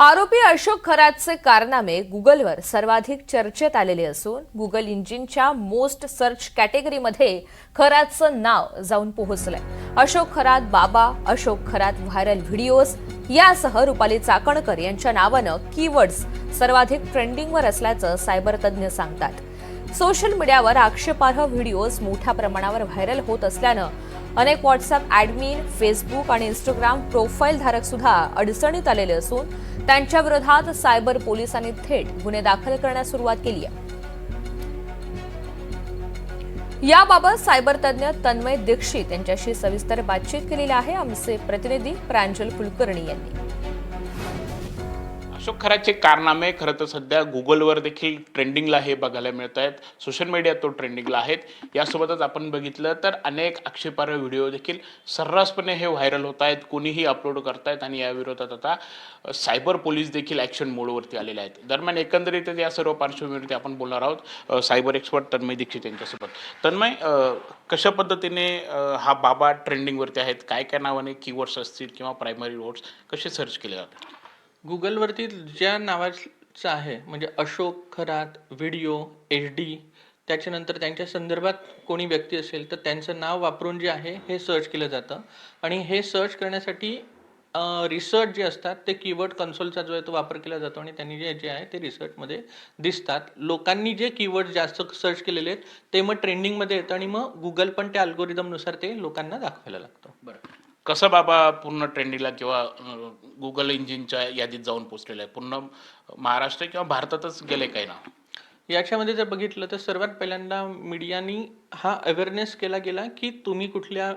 आरोपी अशोक खरातचे कारनामे गुगलवर सर्वाधिक चर्चेत आलेले असून गुगल इंजिनच्या मोस्ट सर्च कॅटेगरीमध्ये खरातचं नाव जाऊन पोहोचलंय। अशोक खरात बाबा, अशोक खरात व्हायरल व्हिडिओज यासह रुपाली चाकणकर यांच्या नावानं कीवर्ड्स सर्वाधिक ट्रेंडिंगवर असल्याचं सायबर तज्ज्ञ सांगतात। सोशल मीडियावर आक्षेपार्ह व्हिडिओज मोठ्या प्रमाणावर व्हायरल होत असल्यानं अनेक व्हॉट्सअप ॲडमिन, फेसबुक आणि इंस्टाग्राम प्रोफाईल धारक सुद्धा अडचणीत आलेले असून त्यांच्या विरोधात सायबर पोलिसांनी थेट गुन्हे दाखल करण्यास सुरुवात केली आहे। याबाबत सायबर तज्ज्ञ तन्मय दीक्षित यांच्याशी सविस्तर बातचीत केलेली आहे आमचे प्रतिनिधी प्रांजल कुलकर्णी यांनी। अशोक खरातचे कारनामे खरं तर सध्या गुगलवर देखील ट्रेंडिंगला हे बघायला मिळत आहेत। सोशल मीडियात तो ट्रेंडिंगला आहेत। यासोबतच आपण बघितलं तर अनेक आक्षेपार्ह व्हिडिओ देखील सर्रासपणे हे व्हायरल होत आहेत, कोणीही अपलोड करतायत आणि या विरोधात आता सायबर पोलीस देखील ॲक्शन मोडवरती आलेले आहेत। दरम्यान एकंदरीत या सर्व पार्श्वभूमीवरती आपण बोलणार आहोत सायबर एक्सपर्ट तन्मय दीक्षित यांच्यासोबत। तन्मय, कशा पद्धतीने हा बाबा ट्रेंडिंगवरती आहेत, काय काय नावाने कीवर्ड्स असतील किंवा प्रायमरी वर्ड्स कसे सर्च केले जातात? गुगलवरती ज्या नावाचं आहे म्हणजे अशोक खरात व्हिडिओ HD, त्याच्यानंतर त्यांच्या संदर्भात कोणी व्यक्ती असेल तर त्यांचं नाव वापरून जे आहे हे सर्च केलं जातं आणि हे सर्च करण्यासाठी रिसर्च जे असतात ते कीवर्ड कन्सोलचा जो आहे तो वापर केला जातो आणि त्यांनी जे आहे ते रिसर्चमध्ये दिसतात। लोकांनी जे कीवर्ड जास्त सर्च केलेले आहेत ते मग ट्रेंडिंगमध्ये येतं आणि मग गुगल पण त्या अल्गोरिदमनुसार ते लोकांना दाखवायला लागतं। बरं, कसं बाबा पूर्ण ट्रेंडिंगला किंवा गुगल इंजिनच्या यादीत जाऊन पोहोचलेलं आहे? पूर्ण महाराष्ट्र किंवा भारतातच गेले काही ना? याच्यामध्ये जर बघितलं तर सर्वात पहिल्यांदा मीडियानी हा अवेअरनेस केला गेला की तुम्ही कुठल्या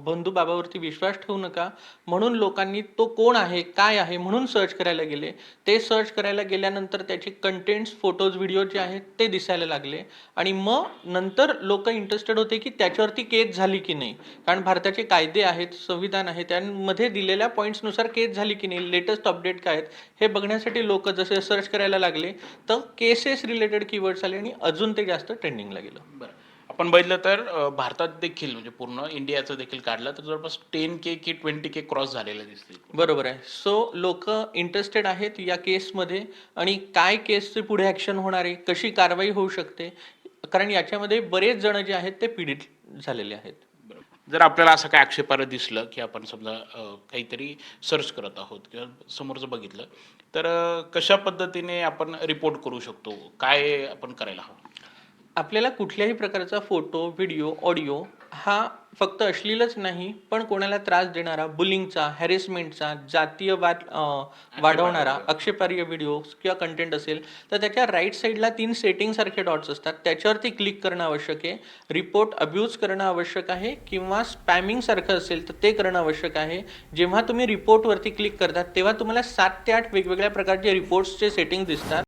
बंधू बाबावरती विश्वास ठेवू नका, म्हणून लोकांनी तो कोण आहे काय आहे म्हणून सर्च करायला गेले। ते सर्च करायला गेल्यानंतर त्याचे कंटेंट्स, फोटोज, व्हिडिओ जे आहेत ते दिसायला लागले आणि मग नंतर लोक इंटरेस्टेड होते की त्याच्यावरती केस झाली की नाही, कारण भारताचे कायदे आहेत, संविधान आहे, त्यामध्ये दिलेल्या पॉईंट्सनुसार केस झाली की नाही, लेटेस्ट अपडेट काय आहेत हे बघण्यासाठी लोक जसे सर्च करायला लागले तर केसेस रिलेटेड कीवर्ड्स आले आणि अजून ते जास्त ट्रेंडिंगला गेलं। बरं, आपण बघितलं तर भारतात देखील म्हणजे पूर्ण इंडियाचं देखील काढलं तर जवळपास 10K की 20K क्रॉस झालेलं दिसते। बरोबर आहे। सो लोक इंटरेस्टेड आहेत या केसमध्ये आणि काय केसचे पुढे ॲक्शन होणार आहे, कशी कारवाई होऊ शकते, कारण याच्यामध्ये बरेच जण जे आहेत ते पीडित झालेले आहेत। जर आपल्याला असं काय आक्षेपार्ह दिसलं की आपण समजा काहीतरी सर्च करत आहोत किंवा समोरचं बघितलं तर कशा पद्धतीने आपण रिपोर्ट करू शकतो, काय आपण करायला हवं? आपल्याला कुठल्याही प्रकारचा फोटो, व्हिडिओ, ऑडिओ हा फक्त अश्लीलच नाही पण कोणाला त्रास देणारा, बुलिंगचा, हॅरेसमेंटचा, जातीयवाद वाढवणारा आक्षेपार्ह व्हिडिओ किंवा कंटेंट असेल तर त्याच्या राईट साईडला 3 सेटिंग सारखे डॉट्स असतात, त्याच्यावरती क्लिक करणं आवश्यक आहे। रिपोर्ट अब्यूज करणं आवश्यक आहे किंवा स्पॅमिंग सारखं असेल तर ते करणं आवश्यक आहे। जेव्हा तुम्ही रिपोर्टवरती क्लिक करतात तेव्हा तुम्हाला 7 ते 8 वेगवेगळ्या प्रकारचे रिपोर्ट्सचे सेटिंग दिसतात।